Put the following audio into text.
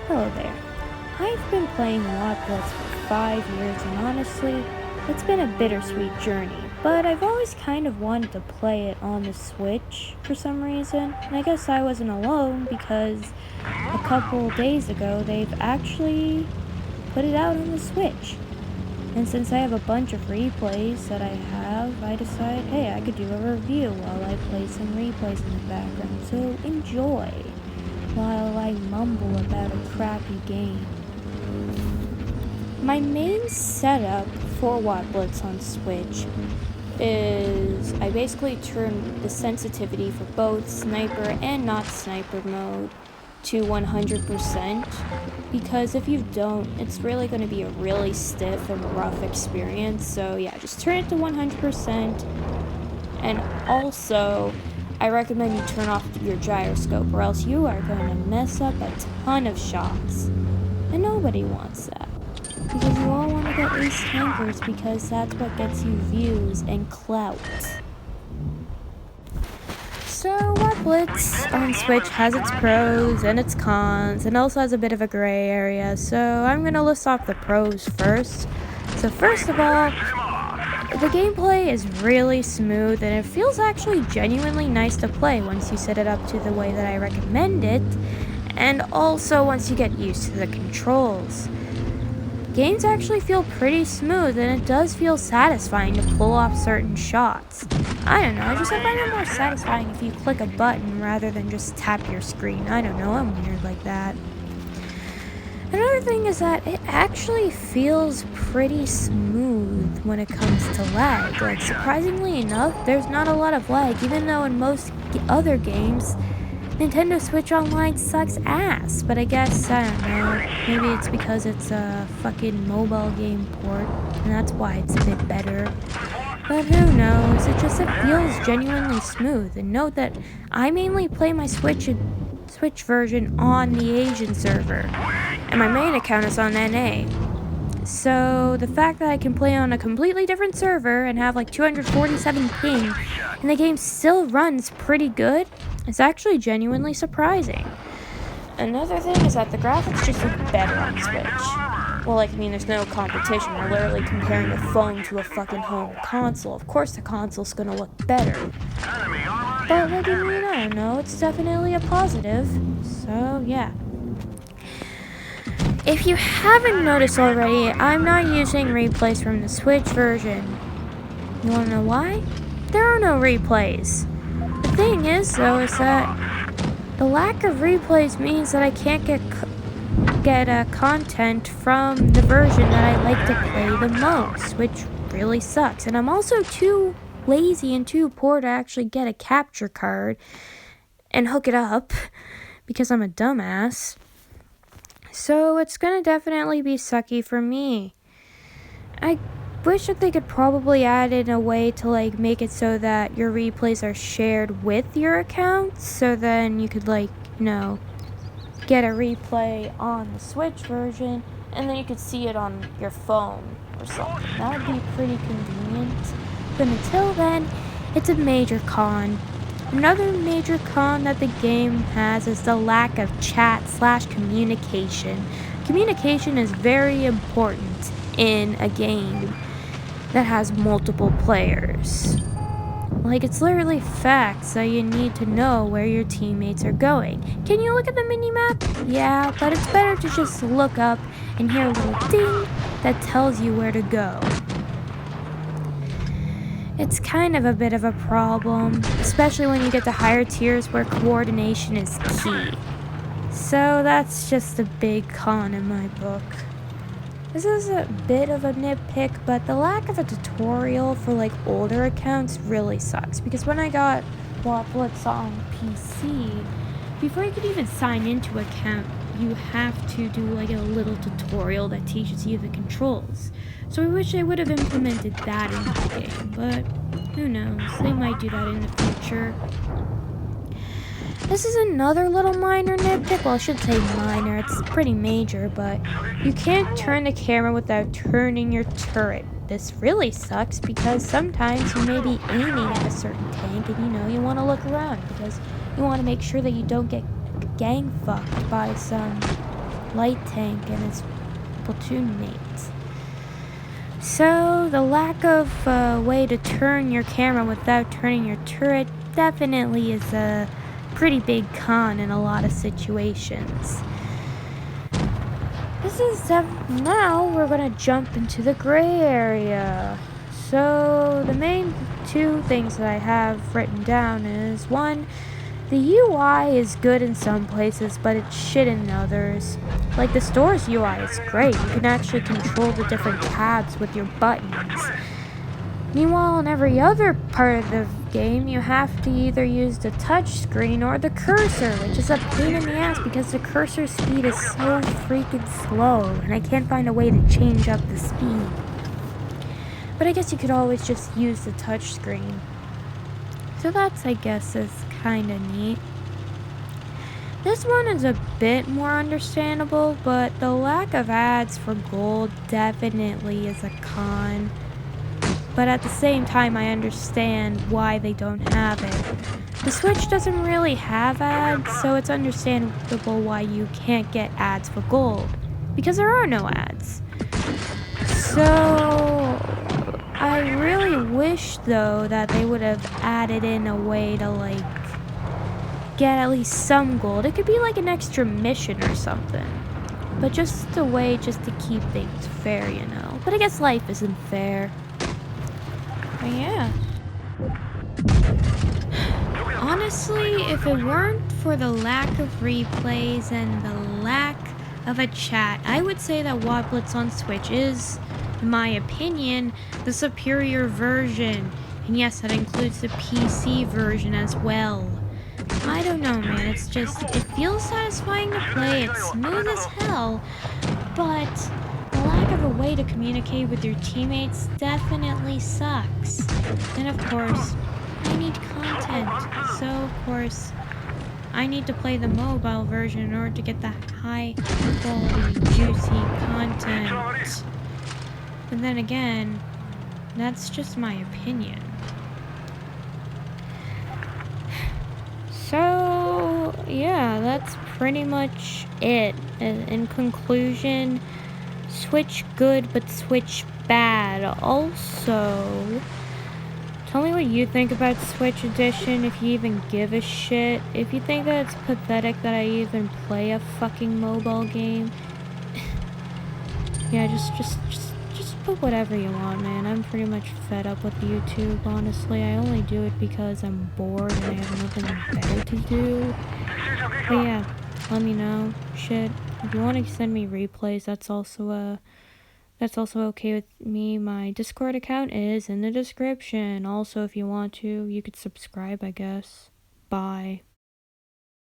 Hello there. I've been playing WOT Blitz for 5 years, and honestly, it's been a bittersweet journey, but I've always kind of wanted to play it on the Switch for some reason, and I guess I wasn't alone because a couple days ago they've actually put it out on the Switch. And since I have a bunch of replays that I decided, hey, I could do a review while I play some replays in the background, so enjoy while I mumble about a crappy game. My main setup for WOT Blitz on Switch is I basically turn the sensitivity for both sniper and not sniper mode to 100%, because if you don't, it's really going to be a really stiff and rough experience. So yeah, just turn it to 100%. And also, I recommend you turn off your gyroscope, or else you are going to mess up a ton of shots. And nobody wants that, because you all want to get ace tankers, because that's what gets you views and clout. So WOT Blitz on Switch has its pros and its cons, and also has a bit of a gray area, so I'm going to list off the pros first. So first of all, the gameplay is really smooth, and it feels actually genuinely nice to play once you set it up to the way that I recommend it, and also once you get used to the controls. Games actually feel pretty smooth, and it does feel satisfying to pull off certain shots. I don't know, I find it more satisfying if you click a button rather than just tap your screen. I don't know, I'm weird like that. Another thing is that it actually feels pretty smooth when it comes to lag. Like, surprisingly enough, there's not a lot of lag, even though in most other games, Nintendo Switch Online sucks ass. But I guess, I don't know, maybe it's because it's a fucking mobile game port, and that's why it's a bit better. But who knows, it feels genuinely smooth. And note that I mainly play my Switch version on the Asian server, and my main account is on NA. So the fact that I can play on a completely different server and have like 247 ping, and the game still runs pretty good, is actually genuinely surprising. Another thing is that the graphics just look better on Switch. Well, there's no competition. We're literally comparing a phone to a fucking home console. Of course the console's gonna look better. But I don't know, it's definitely a positive. So, yeah. If you haven't noticed already, I'm not using replays from the Switch version. You wanna know why? There are no replays. The thing is, though, is that the lack of replays means that I can't get content from the version that I like to play the most, which really sucks. And I'm also too lazy and too poor to actually get a capture card and hook it up, because I'm a dumbass. So it's gonna definitely be sucky for me. I wish that they could probably add in a way to make it so that your replays are shared with your account, so then you could get a replay on the Switch version, and then you could see it on your phone or something. That would be pretty convenient. But until then, it's a major con. Another major con that the game has is the lack of chat/communication. Communication is very important in a game that has multiple players. It's literally facts that you need to know where your teammates are going. Can you look at the minimap? Yeah, but it's better to just look up and hear a little ding that tells you where to go. It's kind of a bit of a problem, especially when you get to higher tiers where coordination is key. So that's just a big con in my book. This is a bit of a nitpick, but the lack of a tutorial for older accounts really sucks, because when I got WOT Blitz on PC, before you could even sign into an account, you have to do a little tutorial that teaches you the controls. So I wish they would have implemented that into the game, but who knows, they might do that in the future. This is another little minor nitpick. Well, I should say minor, it's pretty major, but you can't turn the camera without turning your turret. This really sucks, because sometimes you may be aiming at a certain tank and you want to look around, because you want to make sure that you don't get gang fucked by some light tank and his platoon mate. So the lack of way to turn your camera without turning your turret definitely is a pretty big con in a lot of situations. Now we're gonna jump into the gray area. So the main two things that I have written down is, one, the UI is good in some places, but it's shit in others. Like the store's UI is great. You can actually control the different tabs with your buttons. Meanwhile, in every other part of the game, you have to either use the touch screen or the cursor, which is a pain in the ass because the cursor speed is so freaking slow, and I can't find a way to change up the speed. But I guess you could always just use the touch screen. So that's, I guess, is kind of neat. This one is a bit more understandable, but the lack of ads for gold definitely is a con. But at the same time, I understand why they don't have it. The Switch doesn't really have ads, so it's understandable why you can't get ads for gold, because there are no ads. So I really wish, though, that they would have added in a way to, like, get at least some gold. It could be like an extra mission or something, but just a way just to keep things fair, you know. But I guess life isn't fair. But yeah. Honestly, if it weren't for the lack of replays and the lack of a chat, I would say that WOT Blitz on Switch is, in my opinion, the superior version. And yes, that includes the PC version as well. I don't know, man, it's just, it feels satisfying to play, it's smooth as hell, but the lack of a way to communicate with your teammates definitely sucks. And of course, I need content, so of course, I need to play the mobile version in order to get the high quality, juicy content. But then again, that's just my opinion. So, yeah, that's pretty much it. In conclusion, Switch good, but Switch bad. Also, tell me what you think about Switch Edition, if you even give a shit. If you think that it's pathetic that I even play a fucking mobile game. Yeah, just put whatever you want, man. I'm pretty much fed up with YouTube, honestly. I only do it because I'm bored and I have nothing better to do. But yeah, let me know. Shit. If you want to send me replays, that's also okay with me. My Discord account is in the description. Also, if you want to, you could subscribe, I guess. Bye.